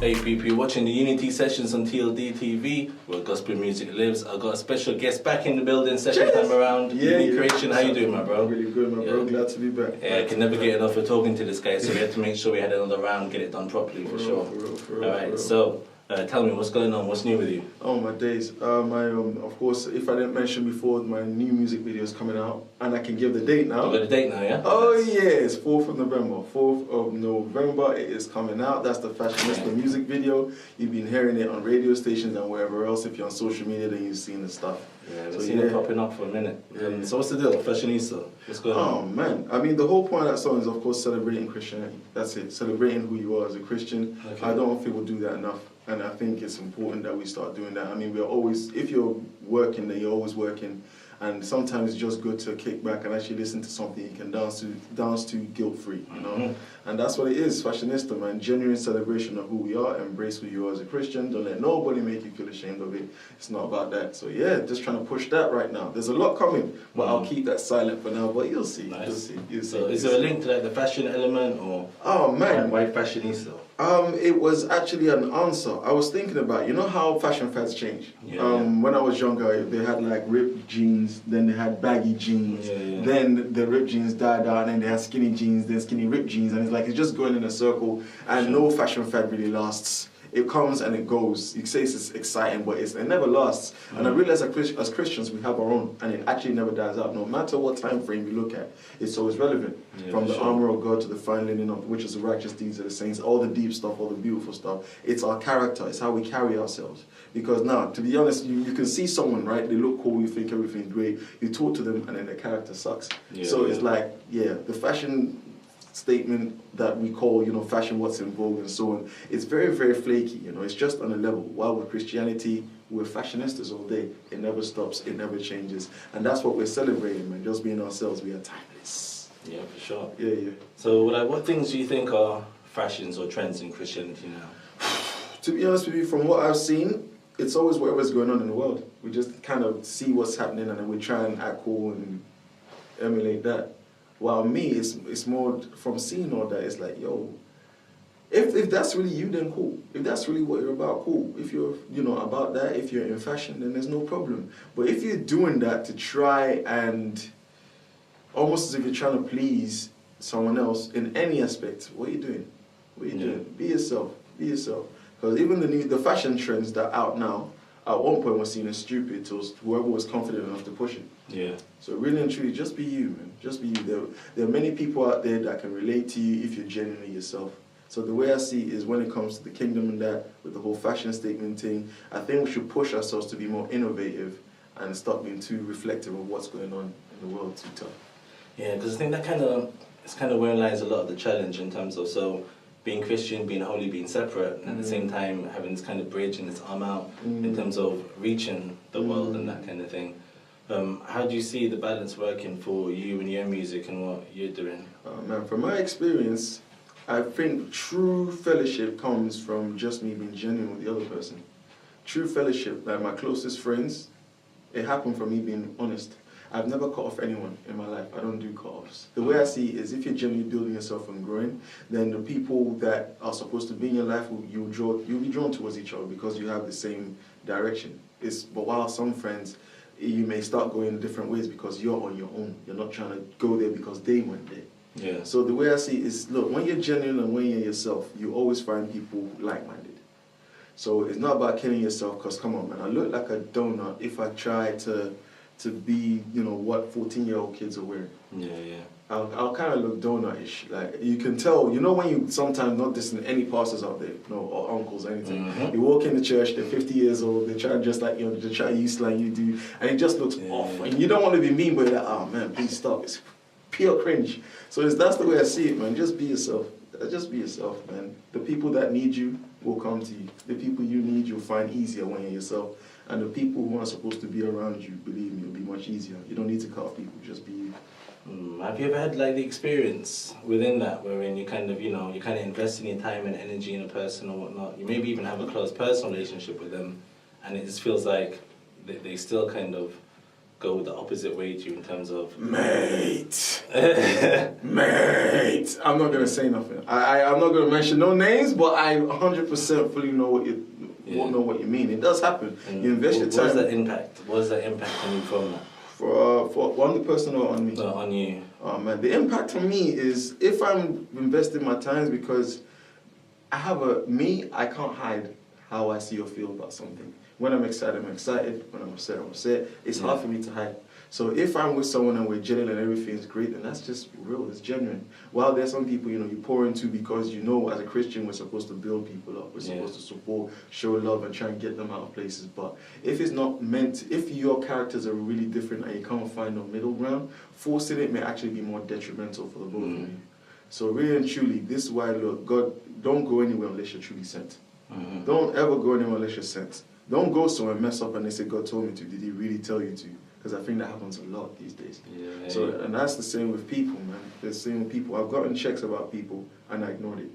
Hey people, you're watching the Unity sessions on TLDTV where gospel music lives. I've got a special guest back in the building, second time around. Unique Creation, how you doing, my bro? Really good, my bro. Glad to be back. Yeah, I can never get enough of talking to this guy, so we had to make sure we had another round, get it done properly for sure. Alright, so tell me, what's going on? What's new with you? Oh, my days. Of course, if I didn't mention before, my new music video is coming out, and I can give the date now. You got a date now, yeah? Oh, yeah, it's 4th of November. 4th of November, it is coming out. That's the Fashionista music video. You've been hearing it on radio stations and wherever else. If you're on social media, then you've seen the stuff. Yeah, we've seen it popping up for a minute. So what's the deal? Fashionista, what's going on? Oh, man. I mean, the whole point of that song is, of course, celebrating Christianity. That's it. Celebrating who you are as a Christian. Okay. I don't think people do that enough. And I think it's important that we start doing that. I mean, we're always, if you're working, then you're always working. And sometimes it's just good to kick back and actually listen to something you can dance to guilt-free, you know? And that's what it is, Fashionista, man. Genuine celebration of who we are, embrace who you are as a Christian. Don't let nobody make you feel ashamed of it. It's not about that. So yeah, just trying to push that right now. There's a lot coming, but I'll keep that silent for now, but you'll see. Nice. You'll see. So is there a link to like the fashion element or? Oh, man. Why Fashionista? It was actually an answer. I was thinking about, you know how fashion fads change? When I was younger, they had like ripped jeans, then they had baggy jeans, then the ripped jeans died out, and then they had skinny jeans, then skinny ripped jeans, and it's like it's just going in a circle, and no fashion fad really lasts. It comes and it goes. You say it's exciting, but it never lasts. And I realize as Christians, we have our own, and it actually never dies out. No matter what time frame you look at, it's always relevant. From the armor of God to the fine linen of which is the righteous deeds of the saints, all the deep stuff, all the beautiful stuff. It's our character. It's how we carry ourselves. Because now, to be honest, you can see someone, right? They look cool. You think everything's great. You talk to them, and then their character sucks. It's like, the fashion statement that we call, you know, fashion, what's in vogue and so on, it's very, very flaky, you know, it's just on a level. While with Christianity, we're fashionistas all day. It never stops, it never changes. And that's what we're celebrating, man, just being ourselves. We are timeless. Yeah, for sure. Yeah. So, like, what things do you think are fashions or trends in Christianity now? To be honest with you, from what I've seen, it's always whatever's going on in the world. We just kind of see what's happening and then we try and act cool and emulate that. While me, it's more from seeing all that, it's like, yo, if that's really you, then cool. If that's really what you're about, cool. If you're, you know, about that, if you're in fashion, then there's no problem. But if you're doing that to try and, almost as if you're trying to please someone else in any aspect, what are you doing? What are you doing? Be yourself. Be yourself. Because even the fashion trends that are out now, at one point was seen as stupid to whoever was confident enough to push it. Yeah. So really and truly, just be you, man. Just be you. There are many people out there that can relate to you if you're genuinely yourself. So the way I see it is when it comes to the kingdom and that, with the whole fashion statement thing, I think we should push ourselves to be more innovative and stop being too reflective of what's going on in the world too tough. Yeah, because I think that it's kind of where lies a lot of the challenge in terms of being Christian, being holy, being separate, and at the same time having this kind of bridge and this arm out in terms of reaching the world and that kind of thing. How do you see the balance working for you and your music and what you're doing? Man, from my experience, I think true fellowship comes from just me being genuine with the other person. True fellowship, like my closest friends, it happened from me being honest. I've never cut off anyone in my life. I don't do cut-offs. The way I see it is if you're genuinely building yourself and growing, then the people that are supposed to be in your life, you'll be drawn towards each other because you have the same direction. But while some friends, you may start going different ways because you're on your own. You're not trying to go there because they went there. Yeah. So the way I see it is, look, when you're genuine and when you're yourself, you always find people like-minded. So it's not about killing yourself because, come on, man, I look like a donut if I try to be, you know, what 14-year-old kids are wearing. Yeah. I'll kind of look donut-ish. Like, you can tell, you know when you sometimes, not dissing any pastors out there, you know, or uncles or anything, you walk in the church, they're 50 years old, they try and just like, you know, they try to use slang you do, and it just looks off. And you don't want to be mean, but you're like, oh man, please stop. It's pure cringe. So that's the way I see it, man. Just be yourself. Just be yourself, man. The people that need you will come to you. The people you need, you'll find easier when you're yourself. And the people who are supposed to be around you, believe me, it'll be much easier. You don't need to cut off people, just be you. Have you ever had like the experience within that wherein you kind of, you know, you're kind of investing your time and energy in a person or whatnot, you maybe even have a close personal relationship with them and it just feels like they still kind of go the opposite way to you in terms of... Mate, mate. I'm not gonna say nothing. I'm not gonna mention no names, but I 100% fully know what you know what you mean. It does happen. And you invest your time. What's the impact? What's the impact on you from that? For one the person or on me? No, on you. Oh man, the impact on me is if I'm investing my time because I have I can't hide how I see or feel about something. When I'm excited, I'm excited. When I'm upset, I'm upset. It's hard for me to hide. So if I'm with someone and we're gelling and everything's great, then that's just real, it's genuine. While there's some people, you pour into because as a Christian, we're supposed to build people up. We're supposed to support, show love and try and get them out of places. But if it's not meant, if your characters are really different and you can't find no middle ground, forcing it may actually be more detrimental for the both of you. So really and truly, this is why, look, God, don't go anywhere unless you're truly sent. Don't ever go anywhere unless you're sent. Don't go somewhere and mess up and they say, God told me to. Did he really tell you to? Because I think that happens a lot these days. And that's the same with people, man. The same with people. I've gotten checks about people and I ignored it.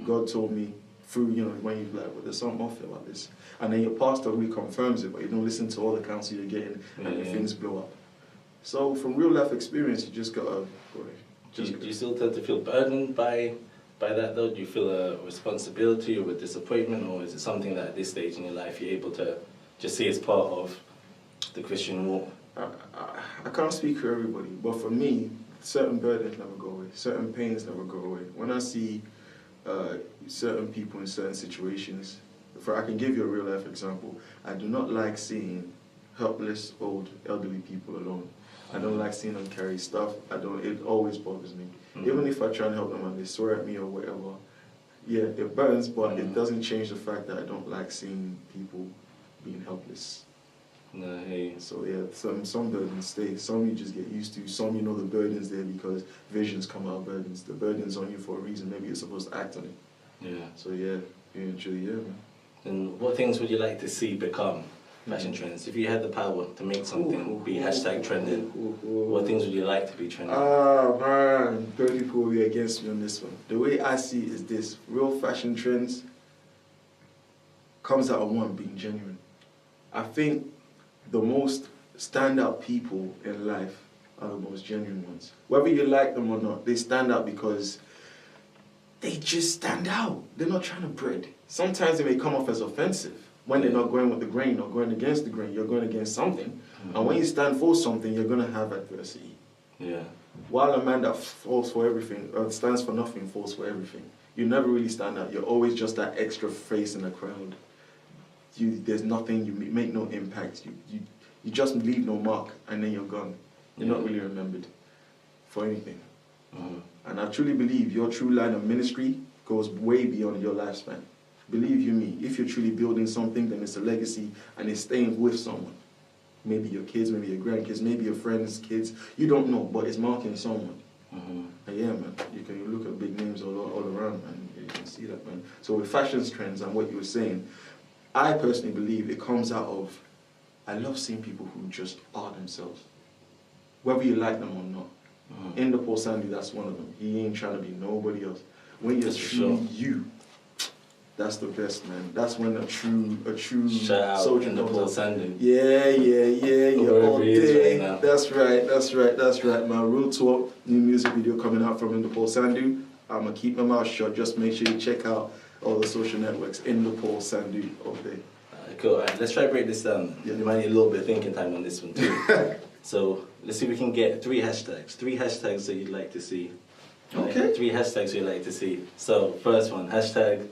God told me through, when you're like, well, there's something off about this. And then your pastor reconfirms it, but you don't listen to all the counsel you're getting and things blow up. So from real life experience, you just gotta... Do you still tend to feel burdened by that though? Do you feel a responsibility or a disappointment, or is it something that at this stage in your life you're able to just see as part of the Christian walk? I can't speak for everybody, but for me, certain burdens never go away, certain pains never go away. When I see certain people in certain situations, I can give you a real life example. I do not like seeing helpless, old, elderly people alone. I don't like seeing them carry stuff. It always bothers me. Even if I try and help them and they swear at me or whatever, it burns, but it doesn't change the fact that I don't like seeing people being helpless. No, hey. So some burdens stay. Some you just get used to. Some the burden's there because visions come out of burdens. The burden's on you for a reason. Maybe you're supposed to act on it. Yeah. So man. And what things would you like to see become fashion trends? If you had the power to make something be hashtag trending, what things would you like to be trending? Man, 30 people will be against me on this one. The way I see it is this: real fashion trends comes out of one, being genuine. I think the most standout people in life are the most genuine ones. Whether you like them or not, they stand out because they just stand out. They're not trying to breed. Sometimes they may come off as offensive when they're not going with the grain or going against the grain. You're going against something. And when you stand for something, you're going to have adversity. While a man that falls for everything, or stands for nothing, falls for everything, you never really stand out. You're always just that extra face in the crowd. There's nothing, you make no impact, you just leave no mark, and then you're gone. You're not really remembered for anything. And I truly believe your true line of ministry goes way beyond your lifespan. Believe you me, if you're truly building something, then it's a legacy and it's staying with someone. Maybe your kids, maybe your grandkids, maybe your friends' kids, you don't know, but it's marking someone. And man, you can look at big names all around, man, you can see that, man. So with fashion trends and what you were saying, I personally believe it comes out of, I love seeing people who just are themselves, whether you like them or not. In the Paul Sandy, that's one of them. He ain't trying to be nobody else. When you're truly you, that's the best, man. That's when a true soldier in the Paul Sandy. Yeah, all day. Right, that's right, man. Real talk, new music video coming out from In the Paul Sandy. I'm gonna keep my mouth shut. Just make sure you check out all the social networks, In the Paul Sandy all day. Cool. Alright, let's try to break this down. You might need a little bit of thinking time on this one too. So let's see if we can get 3 hashtags. 3 hashtags that you'd like to see. Okay. 3 hashtags you'd like to see. So first one, hashtag.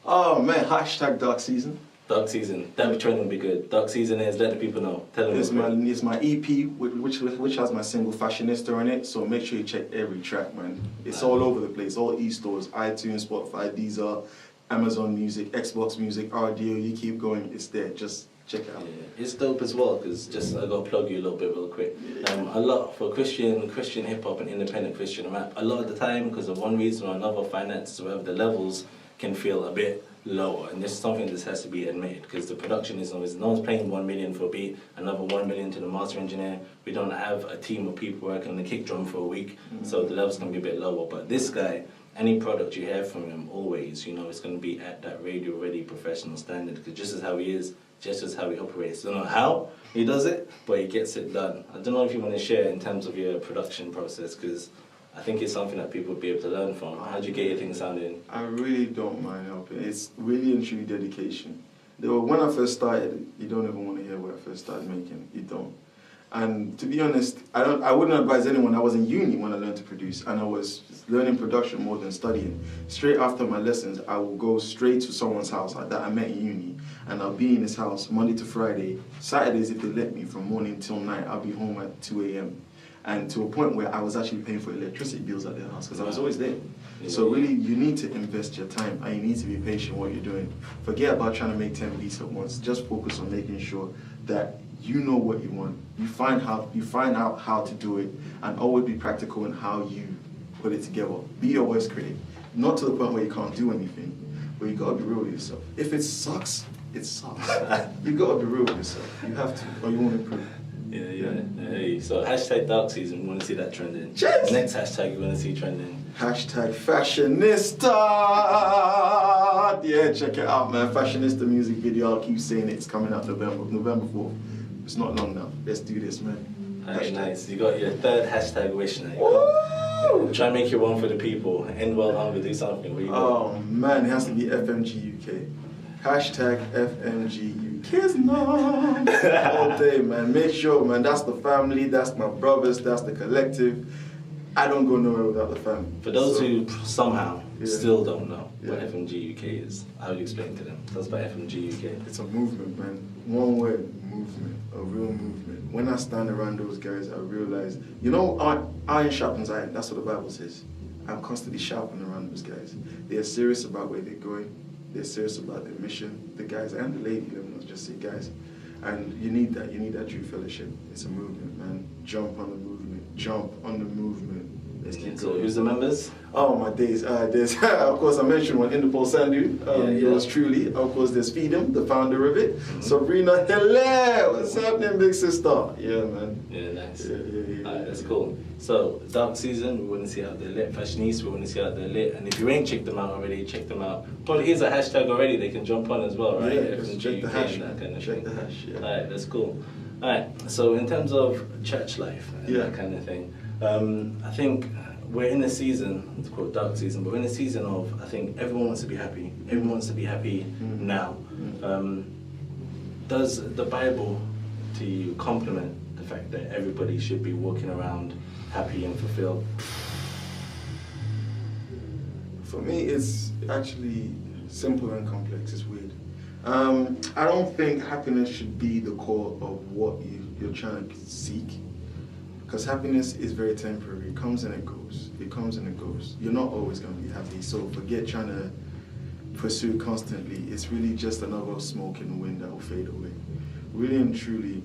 Oh man, hashtag dark season. Dark season. That trend will be good. Dark season is, let the people know. Tell them. It's my EP, which has my single Fashionista on it. So make sure you check every track, man. It's all over the place. All e-stores, iTunes, Spotify, Deezer, Amazon Music, Xbox Music, RDO. You keep going, it's there. Just check it out. Yeah, it's dope as well, because I got to plug you a little bit real quick. A lot for Christian hip hop and independent Christian rap, a lot of the time, because of one reason or another, finances or whatever, the levels can feel a bit lower, and this is something that has to be admitted, because the production is always, no one's paying 1 million for a beat, another 1 million to the master engineer. We don't have a team of people working on the kick drum for a week, so the levels can be a bit lower. But this guy, any product you hear from him, always, it's going to be at that radio ready professional standard, because just as how he is, just as how he operates. I don't know how he does it, but he gets it done. I don't know if you want to share in terms of your production process, because I think it's something that people would be able to learn from. How do you get your thing sounding? I really don't mind helping. It's really and truly dedication. When I first started, you don't even want to hear what I first started making. You don't. And to be honest, I wouldn't advise anyone. I was in uni when I learned to produce, and I was learning production more than studying. Straight after my lessons, I will go straight to someone's house that I met in uni, and I'll be in his house Monday to Friday. Saturdays, if they let me, from morning till night, I'll be home at 2 a.m. And to a point where I was actually paying for electricity bills at their house because I was always there. Yeah. So really, you need to invest your time, and you need to be patient what you're doing. Forget about trying to make 10 beats at once. Just focus on making sure that you know what you want. You find out how to do it, and always be practical in how you put it together. Be your worst critic. Not to the point where you can't do anything, but you gotta be real with yourself. If it sucks, it sucks. You gotta be real with yourself. You have to, or you won't improve. Yeah. Hey, so hashtag dark season, we want to see that trending. Cheers. Next hashtag we want to see trending. Hashtag fashionista. Yeah, check it out, man. Fashionista music video. I'll keep saying it. It's coming out November 4th. It's not long now. Let's do this, man. Hey, nice. You got your third hashtag wish now. Try and make your one for the people. End well hungry, do something. What you got? Oh man, it has to be FMG UK. Hashtag FMG Kids Mom all day, man. Make sure, man, that's the family, that's my brothers, that's the collective. I don't go nowhere without the family. For those who somehow still don't know what FMG UK is, how do you explain to them? That's by FMG UK. It's a movement, man. One word, movement. A real movement. When I stand around those guys, I realize, you know, iron sharpens iron. That's what the Bible says. I'm constantly sharpening around those guys. They're serious about where they're going. They're serious about their mission, the guys and the lady, let me not just say guys. And you need that true fellowship. It's a movement, man. Jump on the movement. Jump on the movement. Let's keep So going. who's the members? Oh my days. There's of course I mentioned one, Interpol Sandu, yours truly. Of course there's Feedem, the founder of it. Sabrina, hello! What's happening, big sister? Yeah, man. Yeah, nice. Yeah. Alright, that's cool. So, dark season, we want to see how they're lit. Fashionista, we want to see how they're lit. And if you ain't checked them out already, check them out. Probably here's a hashtag already, they can jump on as well, right? Yeah, just check the hash. That kind of Check thing. the hash, yeah. Alright, that's cool. Alright, so in terms of church life and that kind of thing, I think we're in a season, it's called dark season, but we're in a season of, I think everyone wants to be happy. Everyone wants to be happy now. Does the Bible to you complement the fact that everybody should be walking around happy and fulfilled? For me, it's actually simple and complex. It's weird. I don't think happiness should be the core of what you're trying to seek. Because happiness is very temporary. It comes and it goes. It comes and it goes. You're not always going to be happy. So forget trying to pursue it constantly. It's really just another smoke in the wind that will fade away. Really and truly,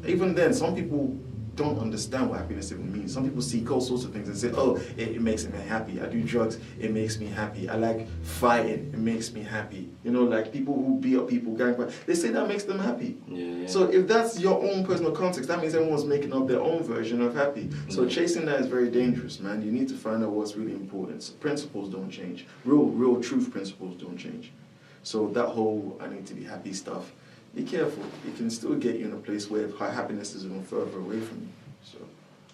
even then, some people don't understand what happiness even means. Some people seek all sorts of things and say, oh, it makes me happy. I do drugs, it makes me happy. I like fighting, it makes me happy. You know, like people who beat up people, gang, they say that makes them happy. Yeah. So if that's your own personal context, that means everyone's making up their own version of happy. So chasing that is very dangerous, man. You need to find out what's really important. So principles don't change. Real truth principles don't change. So that whole I need to be happy stuff, be careful. It can still get you in a place where happiness is even further away from you. So,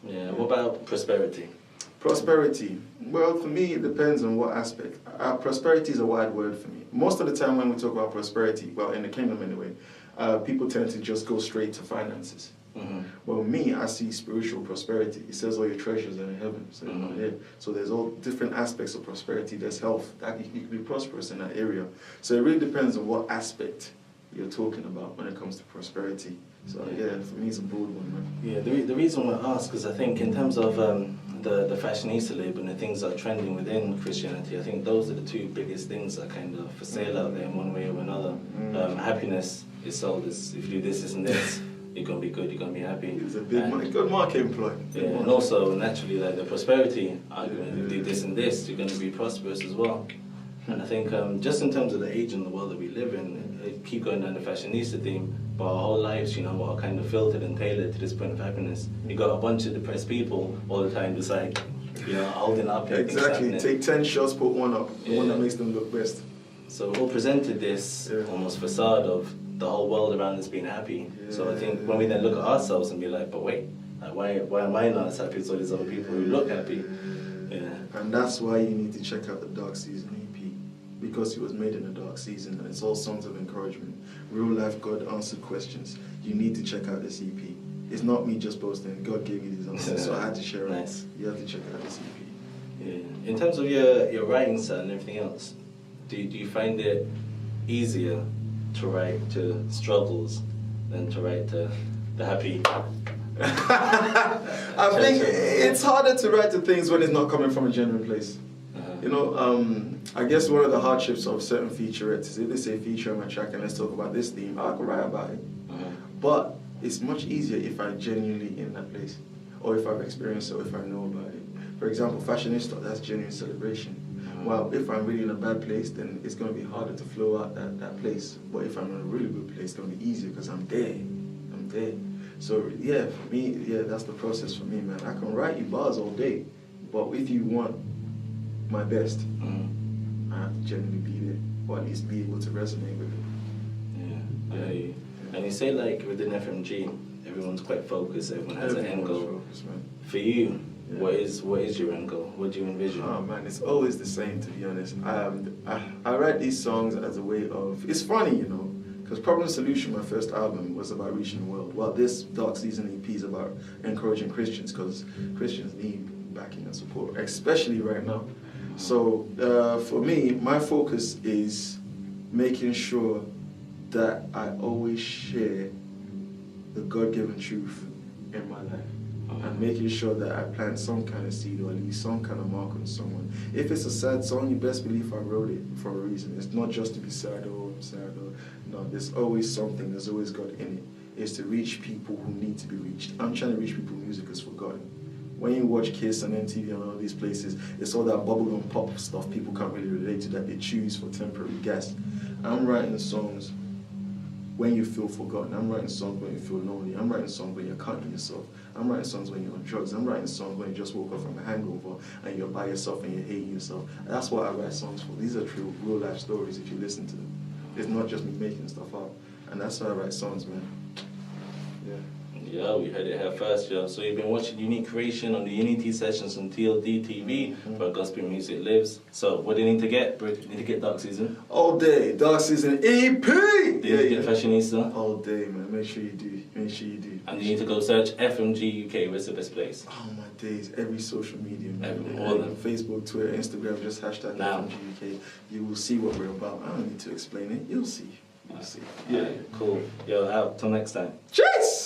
yeah. What about prosperity? Prosperity. Well, for me, it depends on what aspect. Prosperity is a wide word for me. Most of the time when we talk about prosperity, well, in the kingdom anyway, people tend to just go straight to finances. Well, me, I see spiritual prosperity. It says all your treasures are in heaven. So, so there's all different aspects of prosperity. There's health. That you can be prosperous in that area. So it really depends on what aspect you're talking about when it comes to prosperity. So yeah, for me it's a broad one, man. Yeah, the reason I ask is I think in terms of the fashionista label and the things that are trending within Christianity, I think those are the two biggest things that are kind of for sale out there in one way or another. Happiness is sold as if you do this and this, you're gonna be good, you're gonna be happy. It's a good market employ. And also naturally like the prosperity argument, if you do this and this, you're gonna be prosperous as well. And I think just in terms of the age and the world that we live in, keep going down the fashionista theme, but our whole lives, you know, are kind of filtered and tailored to this point of happiness. You got a bunch of depressed people all the time, just like, you know, holding up. Exactly. Take 10 shots, put one up, the one that makes them look best. So we're all presented this almost facade of the whole world around us being happy. So I think when we then look at ourselves and be like, but wait, like, why am I not as happy as all these other people who look happy? Yeah. And that's why you need to check out the Dark Season EP, because it was made in a dark season and it's all songs of encouragement, real life God answered questions. You need to check out this EP. It's not me just boasting. God gave me these answers, so I had to share it. Nice. You have to check out this EP. Yeah. In terms of your writing style and everything else, do you find it easier to write to struggles than to write to the happy? I think it's harder to write to things when it's not coming from a genuine place. You know, I guess one of the hardships of certain featurettes is if they say feature on my track and let's talk about this theme, I can write about it. But it's much easier if I'm genuinely in that place, or if I've experienced it, or if I know about it. For example, Fashionista, that's genuine celebration. Well, if I'm really in a bad place, then it's going to be harder to flow out that place. But if I'm in a really good place, it's going to be easier because I'm there. I'm there. So yeah, for me, yeah, that's the process for me, man. I can write you bars all day, but if you want my best, I have to genuinely be there, or at least be able to resonate with it. Yeah. And you say like within FMG, everyone's quite focused, everyone has an end goal. For you, what is your end goal? What do you envision? Oh man, it's always the same, to be honest. I write these songs as a way of, it's funny, you know, because Problem Solution, my first album, was about reaching the world. Well, this Dark Season EP is about encouraging Christians, because Christians need backing and support, especially right now. So for me, my focus is making sure that I always share the God-given truth in my life, and making sure that I plant some kind of seed or at least some kind of mark on someone. If it's a sad song, you best believe I wrote it for a reason. It's not just to be sad or no, there's always something, there's always God in it. It's to reach people who need to be reached. I'm trying to reach people music is forgotten. When you watch Kiss and MTV and all these places, it's all that bubblegum pop stuff people can't really relate to, that they choose for temporary gas. I'm writing songs when you feel forgotten. I'm writing songs when you feel lonely. I'm writing songs when you're cutting yourself. I'm writing songs when you're on drugs. I'm writing songs when you just woke up from a hangover and you're by yourself and you're hating yourself. That's what I write songs for. These are true, real life stories if you listen to them. It's not just me making stuff up. And that's why I write songs, man. Yeah, we heard it here first, yo. So you've been watching Unique Creation on the Unity sessions on TLDTV, where gospel music lives. So what do you need to get, bro? You need to get Dark Season? All day. Dark Season EP! Do you need to get Fashionista? All day, man. Make sure you do. Make sure you do. And you need to go search FMG UK. Where's the best place? Oh my days. Every social media, man. All of them. Facebook, Twitter, Instagram, just hashtag FMG UK. You will see what we're about. I don't need to explain it. You'll see. You'll see. Yeah, cool. Yo, out. Till next time. Cheers!